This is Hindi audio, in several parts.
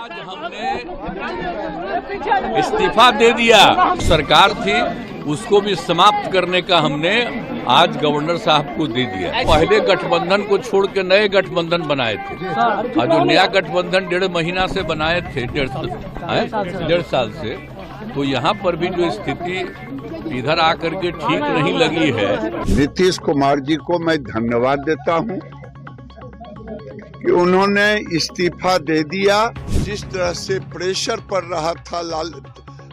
आज हमने इस्तीफा दे दिया। सरकार थी उसको भी समाप्त करने का हमने आज गवर्नर साहब को दे दिया। पहले गठबंधन को छोड़ के नए गठबंधन बनाए थे और जो नया गठबंधन 1.5 महीना से बनाए थे, 1.5 साल से, तो यहाँ पर भी जो स्थिति इधर आकर के ठीक नहीं लगी है। नीतीश कुमार जी को मैं धन्यवाद देता हूँ कि उन्होंने इस्तीफा दे दिया। जिस तरह से प्रेशर पड़ रहा था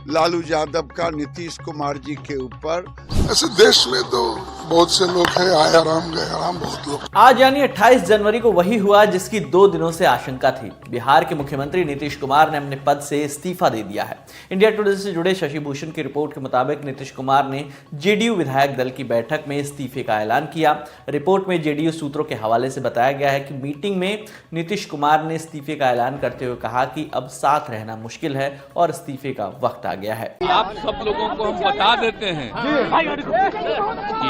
लालू यादव का नीतीश कुमार जी के ऊपर, ऐसे देश में तो बहुत से लोग हैं, आया राम गया राम। बहुत लोग आज यानी 28 जनवरी को वही हुआ जिसकी 2 दिनों से आशंका थी। बिहार के मुख्यमंत्री नीतीश कुमार ने अपने पद से इस्तीफा दे दिया है। इंडिया टुडे से जुड़े शशि भूषण की रिपोर्ट के मुताबिक नीतीश कुमार ने जेडीयू विधायक दल की बैठक में इस्तीफे का ऐलान किया। रिपोर्ट में जेडीयू सूत्रों के हवाले से बताया गया है कि मीटिंग में नीतीश कुमार ने इस्तीफे का ऐलान करते हुए कहा कि अब साथ रहना मुश्किल है और इस्तीफे का वक्त आ गया है। आप सब लोगों को हम बता देते हैं कि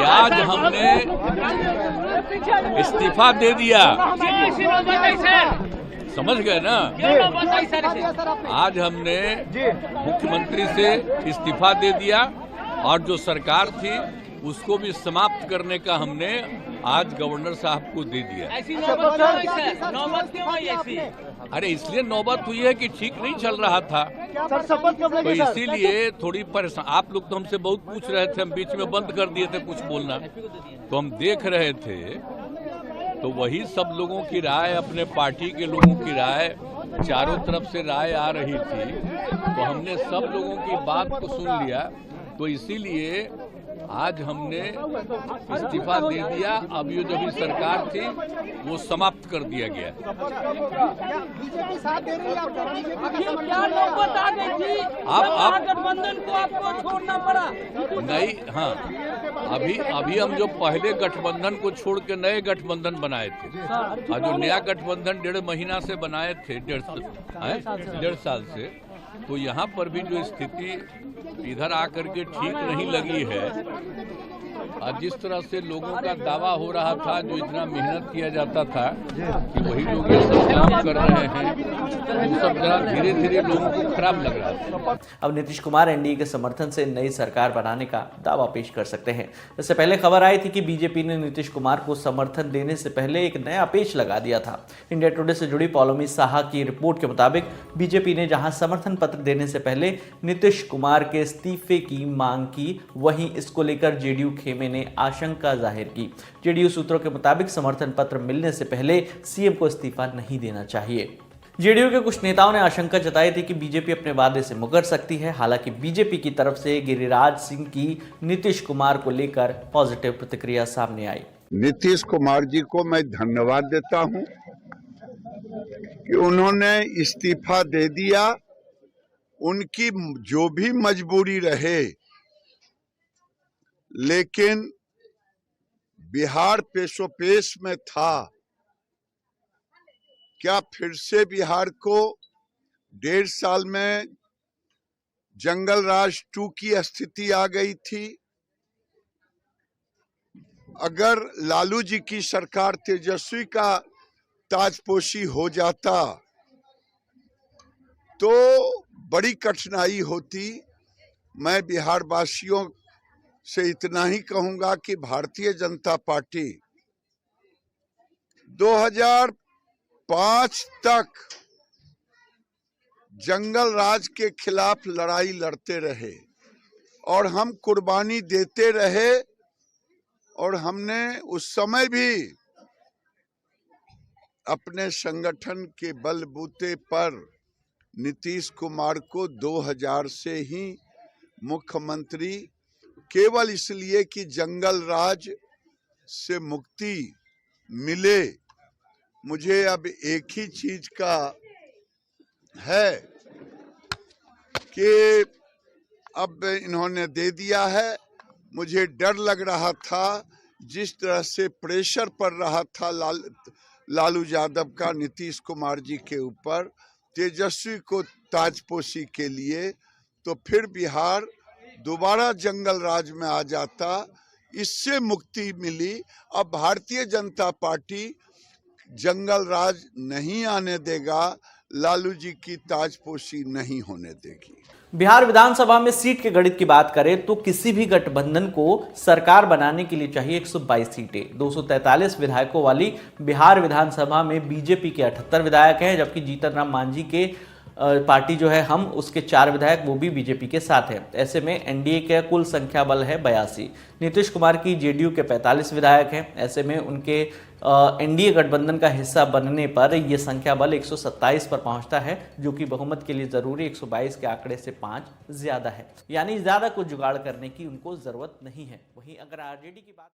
आज हमने इस्तीफा दे दिया। समझ गए ना? आज हमने मुख्यमंत्री से इस्तीफा दे दिया और जो सरकार थी उसको भी समाप्त करने का हमने आज गवर्नर साहब को दे दिया। अरे इसलिए नौबत हुई है कि ठीक नहीं चल रहा था, तो इसीलिए थोड़ी परेशान। आप लोग तो हमसे बहुत पूछ रहे थे, हम बीच में बंद कर दिए थे कुछ बोलना, तो हम देख रहे थे। तो वही सब लोगों की राय, अपने पार्टी के लोगों की राय, चारों तरफ से राय आ रही थी, तो हमने सब लोगों की बात को सुन लिया। तो इसीलिए आज हमने इस्तीफा दे दिया। अब ये जो भी सरकार थी वो समाप्त कर दिया गया। बीजेपी साथ दे रही है आप गठबंधन को आपको छोड़ना पड़ा नहीं। हाँ, अभी हम जो पहले गठबंधन को छोड़ के नए गठबंधन बनाए थे और जो नया गठबंधन 1.5 महीना से बनाए थे, 1.5 साल से, तो यहाँ पर भी जो स्थिति इधर आकर के ठीक नहीं लगी है। और जिस तरह से लोगों का दावा हो रहा था, जो इतना मेहनत किया जाता था कि वही लोग ये सब काम कर रहे हैं, वो सब जरा धीरे धीरे लोगों को खराब लग रहा था। अब नीतीश कुमार एनडीए के समर्थन से नई सरकार बनाने का दावा पेश कर सकते हैं। इससे पहले खबर आई थी कि बीजेपी ने नीतीश कुमार को समर्थन देने से पहले एक नया पेच लगा दिया था। इंडिया टुडे से जुड़ी पौलोमी साहा की रिपोर्ट के मुताबिक बीजेपी ने जहां समर्थन पत्र देने से पहले नीतीश कुमार के इस्तीफे की मांग की, वहीं इसको लेकर जेडीयू खेमे ने आशंका जाहिर की। जेडीयू सूत्रों के मुताबिक समर्थन पत्र मिलने से पहले सीएम को इस्तीफा नहीं देना चाहिए। जेडीयू के कुछ नेताओं ने आशंका जताई थी कि बीजेपी अपने वादे से मुकर सकती है। हालांकि बीजेपी की तरफ से गिरिराज सिंह की नीतीश कुमार को लेकर पॉजिटिव प्रतिक्रिया सामने आई। नीतीश कुमार जी को मैं धन्यवाद देता हूं कि उन्होंने इस्तीफा दे दिया। उनकी जो भी मजबूरी रहे, लेकिन बिहार पेशोपेश में था। क्या फिर से बिहार को 1.5 साल में जंगल राज 2 की स्थिति आ गई थी? अगर लालू जी की सरकार तेजस्वी का ताजपोशी हो जाता तो बड़ी कठिनाई होती। मैं बिहार वासियों से इतना ही कहूंगा कि भारतीय जनता पार्टी 2005 तक जंगल राज के खिलाफ लड़ाई लड़ते रहे और हम कुर्बानी देते रहे, और हमने उस समय भी अपने संगठन के बलबूते पर नीतीश कुमार को 2000 से ही मुख्यमंत्री, केवल इसलिए कि जंगल राज से मुक्ति मिले। मुझे अब एक ही चीज का है कि अब इन्होंने दे दिया है। मुझे डर लग रहा था, जिस तरह से प्रेशर पड़ रहा था लालू यादव का नीतीश कुमार जी के ऊपर तेजस्वी को ताजपोशी के लिए, तो फिर बिहार दोबारा जंगल राज में आ जाता। इससे मुक्ति मिली। अब भारतीय जनता पार्टी जंगल राज नहीं आने देगा, लालू जी की ताजपोशी नहीं होने देगी। बिहार विधानसभा में सीट के गणित की बात करें तो किसी भी गठबंधन को सरकार बनाने के लिए चाहिए 122 सीटें। 243 विधायकों वाली बिहार विधानसभा में बीजेपी के 78 विधायक हैं, जबकि जीतन राम मांझी के पार्टी जो है हम उसके 4 विधायक वो भी बीजेपी के साथ हैं। ऐसे में एनडीए का कुल संख्या बल है 82। नीतीश कुमार की जेडीयू के 45 विधायक हैं। ऐसे में उनके एनडीए गठबंधन का हिस्सा बनने पर यह संख्या बल 127 पर पहुंचता है, जो कि बहुमत के लिए जरूरी 122 के आंकड़े से 5 ज्यादा है। यानी ज्यादा कुछ जुगाड़ करने की उनको जरूरत नहीं है। वहीं अगर आरजेडी की बात